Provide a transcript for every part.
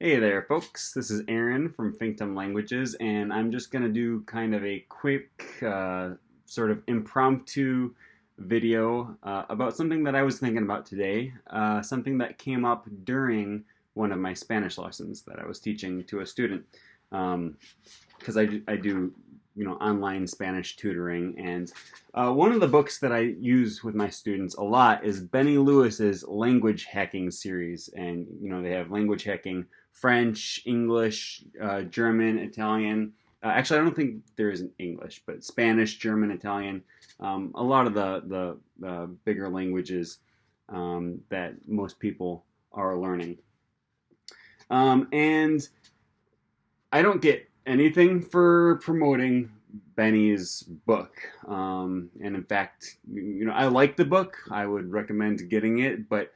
Hey there, folks. This is Aaron from Finctum Languages, and I'm just going to do kind of a quick, sort of impromptu video about something that I was thinking about today, something that came up during one of my Spanish lessons that I was teaching to a student. Because I do, online Spanish tutoring, and one of the books that I use with my students a lot is Benny Lewis's language hacking series, and they have language hacking French, English, German, Italian. Actually, I don't think there is an English, but Spanish, German, Italian. A lot of the bigger languages that most people are learning. And I don't get anything for promoting Benny's book. And in fact, I like the book. I would recommend getting it, but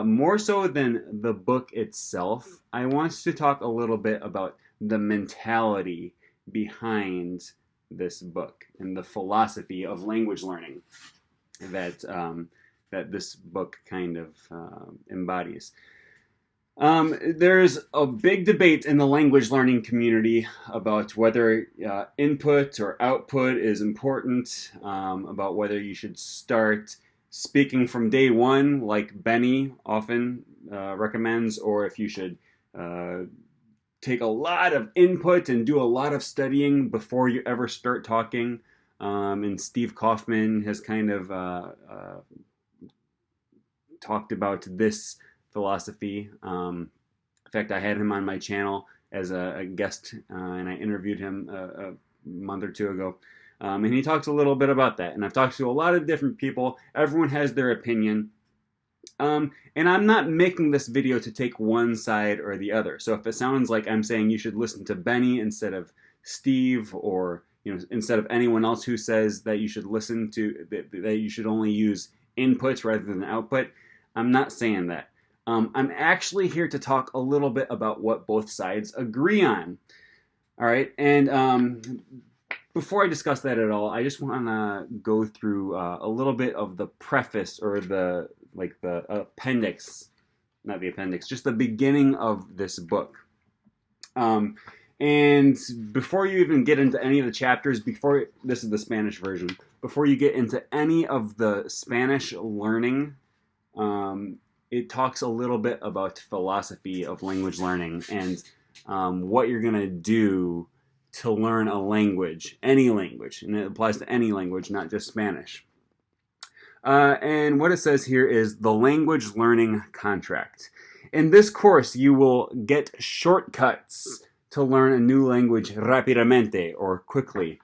more so than the book itself, I want to talk a little bit about the mentality behind this book and the philosophy of language learning that that this book kind of embodies. There's a big debate in the language learning community about whether input or output is important, about whether you should start speaking from day one, like Benny often recommends, or if you should take a lot of input and do a lot of studying before you ever start talking. And Steve Kaufman has kind of talked about this philosophy. In fact, I had him on my channel as a guest, and I interviewed him a month or two ago. And he talks a little bit about that. And I've talked to a lot of different people. Everyone has their opinion. And I'm not making this video to take one side or the other. So if it sounds like I'm saying you should listen to Benny instead of Steve, or instead of anyone else who says that you should listen to that you should only use inputs rather than output, I'm not saying that. I'm actually here to talk a little bit about what both sides agree on. All right, and before I discuss that at all, I just want to go through a little bit of the preface, or the appendix, not the appendix, just the beginning of this book. And before you even get into any of the chapters, this is the Spanish version, before you get into any of the Spanish learning, it talks a little bit about philosophy of language learning and what you're going to do to learn a language, any language, and it applies to any language, not just Spanish. And what it says here is the language learning contract. In this course, you will get shortcuts to learn a new language rápidamente, or quickly.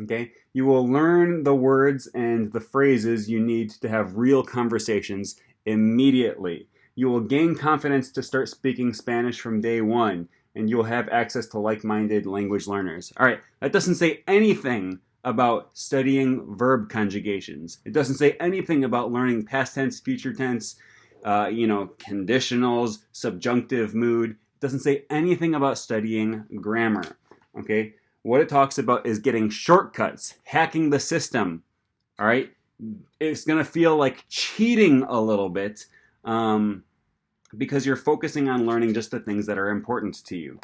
Okay? You will learn the words and the phrases you need to have real conversations immediately. You will gain confidence to start speaking Spanish from day one, and you'll have access to like-minded language learners. All right, that doesn't say anything about studying verb conjugations. It doesn't say anything about learning past tense, future tense, conditionals, subjunctive mood. It doesn't say anything about studying grammar, okay? What it talks about is getting shortcuts, hacking the system, all right? It's going to feel like cheating a little bit, because you're focusing on learning just the things that are important to you,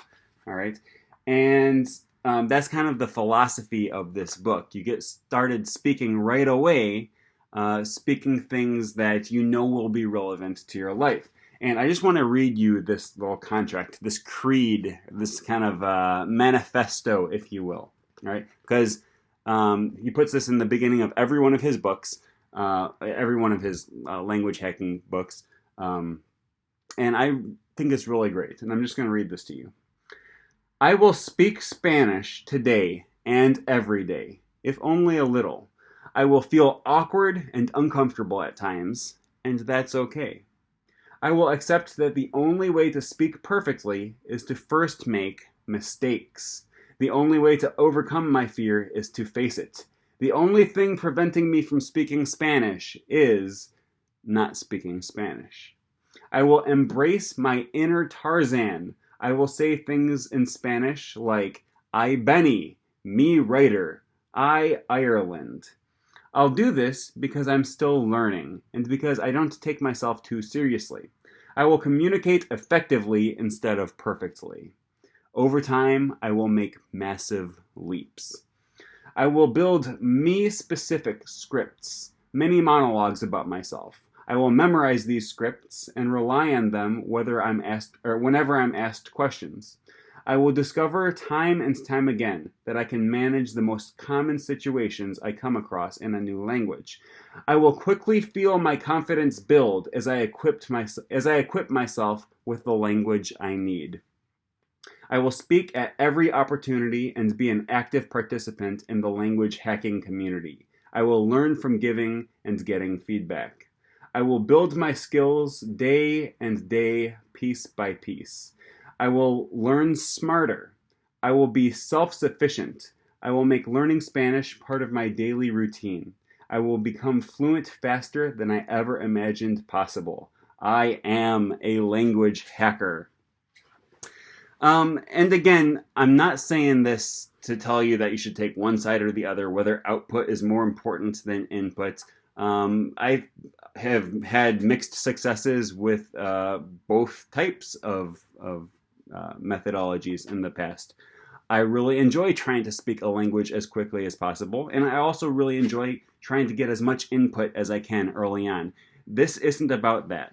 all right? And that's kind of the philosophy of this book. You get started speaking right away, speaking things that will be relevant to your life. And I just want to read you this little contract, this creed, this kind of manifesto, if you will, all right? Because he puts this in the beginning of every one of his books, every one of his language hacking books. And I think it's really great. And I'm just going to read this to you. I will speak Spanish today and every day, if only a little. I will feel awkward and uncomfortable at times, and that's okay. I will accept that the only way to speak perfectly is to first make mistakes. The only way to overcome my fear is to face it. The only thing preventing me from speaking Spanish is not speaking Spanish. I will embrace my inner Tarzan. I will say things in Spanish like, I Benny, me writer, I Ireland. I'll do this because I'm still learning, and because I don't take myself too seriously. I will communicate effectively instead of perfectly. Over time, I will make massive leaps. I will build me-specific scripts, many monologues about myself. I will memorize these scripts and rely on them whenever I'm asked questions. I will discover time and time again that I can manage the most common situations I come across in a new language. I will quickly feel my confidence build as I equip myself with the language I need. I will speak at every opportunity and be an active participant in the language hacking community. I will learn from giving and getting feedback. I will build my skills day and day, piece by piece. I will learn smarter. I will be self-sufficient. I will make learning Spanish part of my daily routine. I will become fluent faster than I ever imagined possible. I am a language hacker. And again, I'm not saying this to tell you that you should take one side or the other, whether output is more important than input. I have had mixed successes with both types of methodologies in the past. I really enjoy trying to speak a language as quickly as possible, and I also really enjoy trying to get as much input as I can early on. This isn't about that.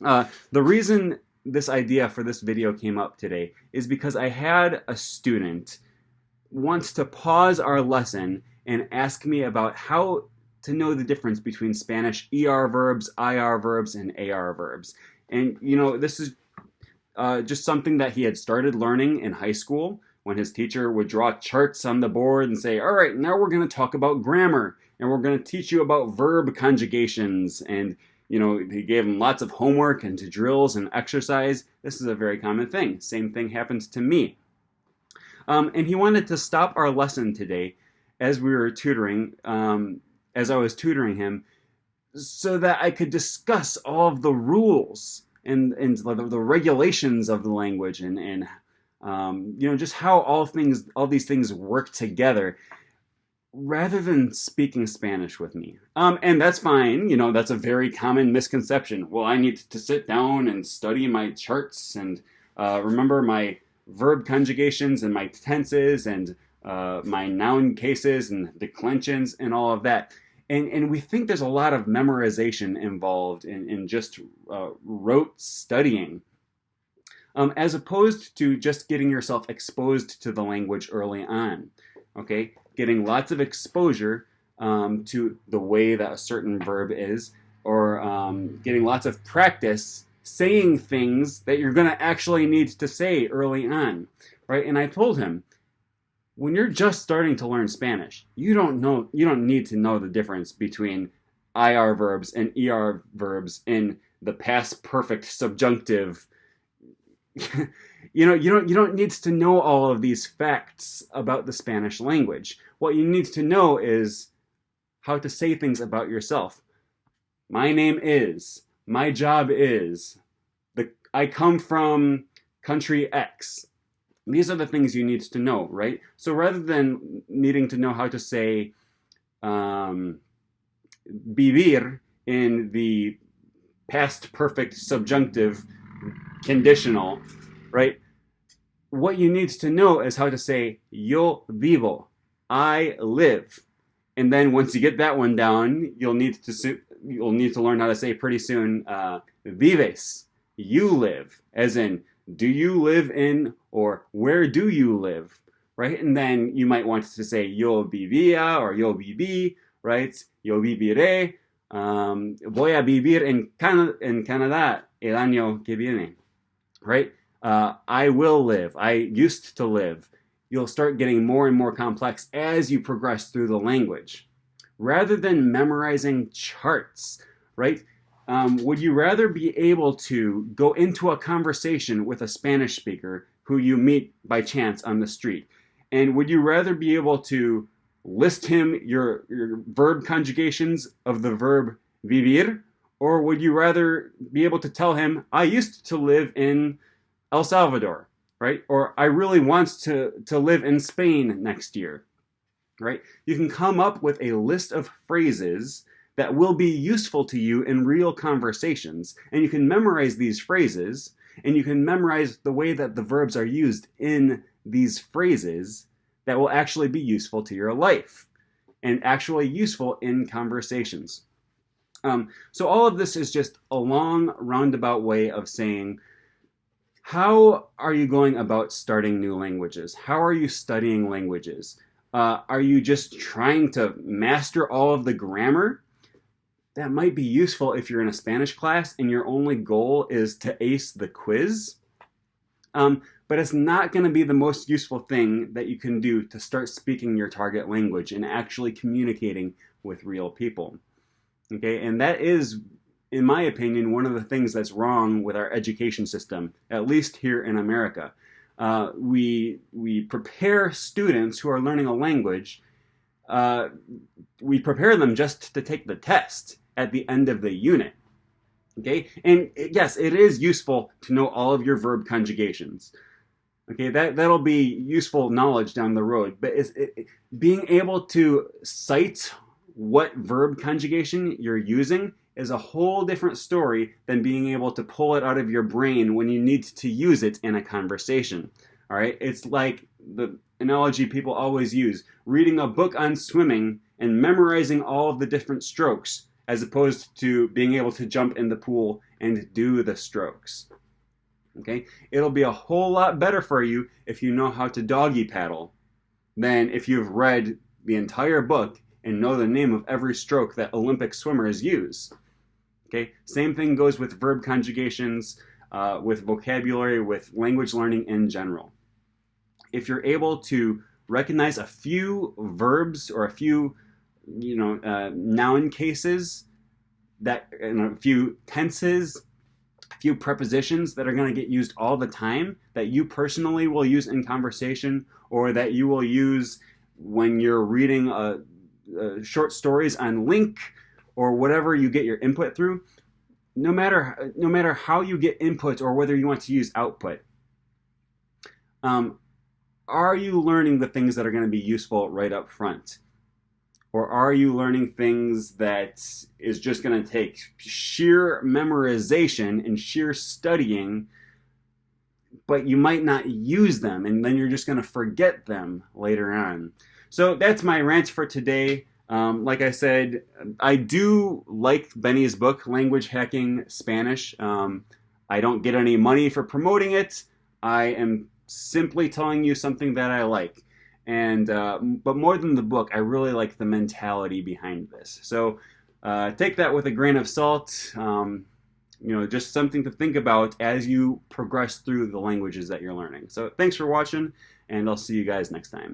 The reason this idea for this video came up today is because I had a student wants to pause our lesson and ask me about how to know the difference between Spanish ER verbs, IR verbs, and AR verbs. And this is just something that he had started learning in high school when his teacher would draw charts on the board and say, all right, now we're going to talk about grammar and we're going to teach you about verb conjugations. And he gave him lots of homework and drills and exercise. This is a very common thing. Same thing happens to me. And he wanted to stop our lesson today as we were tutoring, as I was tutoring him, so that I could discuss all of the rules and the regulations of the language and just how all these things work together, rather than speaking Spanish with me. And that's fine. That's a very common misconception. Well, I need to sit down and study my charts and remember my verb conjugations and my tenses and my noun cases and declensions and all of that. And we think there's a lot of memorization involved in just rote studying, as opposed to just getting yourself exposed to the language early on. Okay, getting lots of exposure to the way that a certain verb is, or getting lots of practice saying things that you're going to actually need to say early on, right? And I told him, when you're just starting to learn Spanish, you don't need to know the difference between IR verbs and ER verbs in the past perfect subjunctive. You don't need to know all of these facts about the Spanish language. What you need to know is how to say things about yourself. My name is, my job is, I come from country X. These are the things you need to know, right? So rather than needing to know how to say vivir in the past perfect subjunctive conditional, right? What you need to know is how to say yo vivo, I live. And then once you get that one down, you'll need to learn how to say pretty soon vives, you live, as in do you live in, or where do you live, right? And then you might want to say yo vivía or yo viví, right? Yo viviré, voy a vivir en Canadá el año que viene, right? I will live, I used to live. You'll start getting more and more complex as you progress through the language. Rather than memorizing charts, right? Would you rather be able to go into a conversation with a Spanish speaker who you meet by chance on the street? And would you rather be able to list him your verb conjugations of the verb vivir? Or would you rather be able to tell him, I used to live in El Salvador, right? Or I really want to live in Spain next year, right? You can come up with a list of phrases that will be useful to you in real conversations. And you can memorize these phrases, and you can memorize the way that the verbs are used in these phrases that will actually be useful to your life and actually useful in conversations. So all of this is just a long roundabout way of saying, how are you going about starting new languages? How are you studying languages? Are you just trying to master all of the grammar? That might be useful if you're in a Spanish class and your only goal is to ace the quiz. But it's not going to be the most useful thing that you can do to start speaking your target language and actually communicating with real people. Okay, and that is, in my opinion, one of the things that's wrong with our education system, at least here in America. We prepare students who are learning a language, we prepare them just to take the test at the end of the unit. Okay, and yes, it is useful to know all of your verb conjugations. Okay, that'll be useful knowledge down the road, but being able to cite what verb conjugation you're using is a whole different story than being able to pull it out of your brain when you need to use it in a conversation. All right, it's like the analogy people always use, reading a book on swimming and memorizing all of the different strokes, as opposed to being able to jump in the pool and do the strokes. Okay, it'll be a whole lot better for you if you know how to doggy paddle than if you've read the entire book and know the name of every stroke that Olympic swimmers use. Okay, same thing goes with verb conjugations, with vocabulary, with language learning in general. If you're able to recognize a few verbs or a few, noun cases, and a few tenses, a few prepositions that are going to get used all the time, that you personally will use in conversation, or that you will use when you're reading short stories on Link, or whatever you get your input through, no matter how you get input or whether you want to use output, are you learning the things that are going to be useful right up front? Or are you learning things that is just going to take sheer memorization and sheer studying, but you might not use them, and then you're just going to forget them later on? So that's my rant for today. Like I said, I do like Benny's book, Language Hacking Spanish. I don't get any money for promoting it. I am simply telling you something that I like. And but more than the book, I really like the mentality behind this. So take that with a grain of salt. Just something to think about as you progress through the languages that you're learning. So thanks for watching, and I'll see you guys next time.